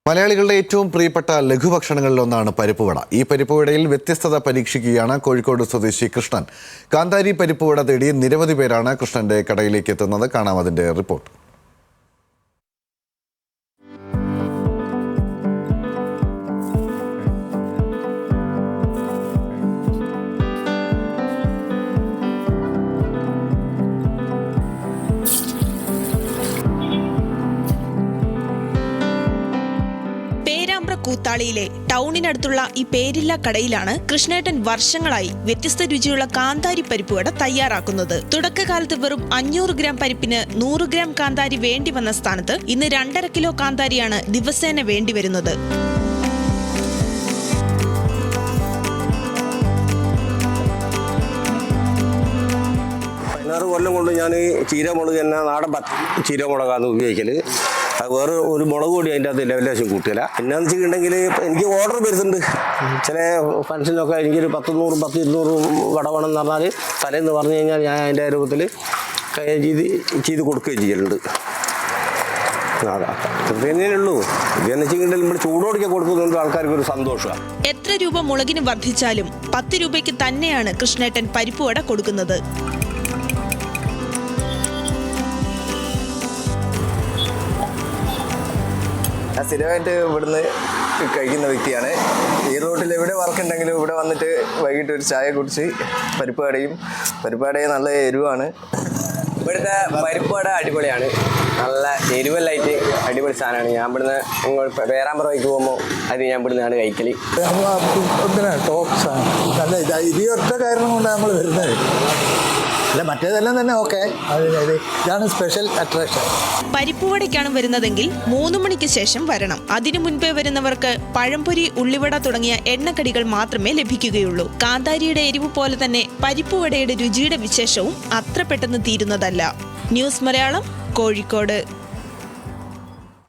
മലയാളികളുടെ ഏറ്റവും പ്രിയപ്പെട്ട ലഘുഭക്ഷണങ്ങളിലൊന്നാണ് പരിപ്പുവട. ഈ പരിപ്പുവടയിൽ വ്യത്യസ്തത പരീക്ഷിക്കുകയാണ് കോഴിക്കോട് സ്വദേശി കൃഷ്ണൻ. കാന്താരി പരിപ്പുവട തേടി നിരവധി പേരാണ് കൃഷ്ണന്റെ കടയിലേക്ക് എത്തുന്നത്. കാണാം അതിന്റെ റിപ്പോർട്ട്. കൂത്താളിയിലെ ടൗണിനടുത്തുള്ള ഈ പേരില്ല കടയിലാണ് കൃഷ്ണേട്ടൻ വർഷങ്ങളായി വ്യത്യസ്ത രുചിയുള്ള കാന്താരി പരിപ്പുവട തയ്യാറാക്കുന്നത്. തുടക്കകാലത്ത് വെറും 500 ഗ്രാം പരിപ്പിന് 100 ഗ്രാം കാന്താരി വേണ്ടി വന്ന സ്ഥാനത്ത് ഇന്ന് 2.5 കിലോ കാന്താരിയാണ് ദിവസേന വേണ്ടിവരുന്നത്. കൊല്ലം കൊണ്ട് ഞാൻ ചീരമുളക് തന്നെ നാടൻ ചീരമുളകാണ് ഉപയോഗിക്കൽ. വേറെ ഒരു മുളക് കൂടി അതിൻ്റെ അകത്ത് ലെവലേശം കൂട്ടില്ല. എന്നാന്ന് വെച്ചിട്ടുണ്ടെങ്കിൽ എനിക്ക് ഓർഡർ വരുന്നുണ്ട്. ചില ഫംഗ്ഷനൊക്കെ എനിക്കൊരു 100-200 വട വേണം എന്ന് പറഞ്ഞാൽ തലേന്ന് പറഞ്ഞു കഴിഞ്ഞാൽ ഞാൻ അതിൻ്റെ രൂപത്തിൽ ചെയ്ത് കൊടുക്കുകയും ചെയ്യലുണ്ട്. ഉള്ളൂ ഇതെന്ന് വെച്ചിട്ടുണ്ടെങ്കിൽ നമ്മൾ ചൂടോടിക്കാൻ കൊടുക്കുന്നുണ്ട് ആൾക്കാർക്ക് ഒരു സന്തോഷമാണ്. എത്ര രൂപ മുളകിന് വർദ്ധിച്ചാലും 10 രൂപയ്ക്ക് തന്നെയാണ് കൃഷ്ണേട്ടൻ പരിപ്പുവട കൊടുക്കുന്നത്. ഞാൻ സ്ഥിരമായിട്ട് ഇവിടുന്ന് കഴിക്കുന്ന വ്യക്തിയാണ്. ഈ റോട്ടിൽ എവിടെ വർക്ക് ഉണ്ടെങ്കിലും ഇവിടെ വന്നിട്ട് വൈകിട്ട് ഒരു ചായ കുടിച്ച് പരിപ്പുവടയും നല്ല എരിവാണ്. ഇവിടുത്തെ പരിപ്പുവട അടിപൊളിയാണ്. നല്ല എരിവല്ലായിട്ട് അടിപൊളി സാധനമാണ്. ഞാൻ ഇവിടുന്ന് പേരാമ്പ്രയ്ക്ക് പോകുമ്പോൾ അത് ഞാൻ ഇവിടുന്നാണ് കഴിക്കൽ. നല്ല ഇരിയൊറ്റ കാരണം കൊണ്ടാണ് നമ്മൾ വരുന്നത്. അല്ല മറ്റേതെല്ലാം തന്നെ ഓക്കെ. ഇതാണ് സ്പെഷ്യൽ അട്രാക്ഷൻ. പരിപ്പുവടയ്ക്കാണ് വരുന്നതെങ്കിൽ 3 മണിക്ക് ശേഷം വരണം. അതിനു മുൻപേ വരുന്നവർക്ക് പഴംപൊരി, ഉള്ളിവട തുടങ്ങിയ എണ്ണക്കടികൾ മാത്രമേ ലഭിക്കുകയുള്ളൂ. കാന്താരിയുടെ എരിവ് പോലെ തന്നെ പരിപ്പുവടയുടെ രുചിയുടെ വിശേഷവും അത്ര പെട്ടെന്ന് തീരുന്നതല്ല. ന്യൂസ് മലയാളം, കോഴിക്കോട്.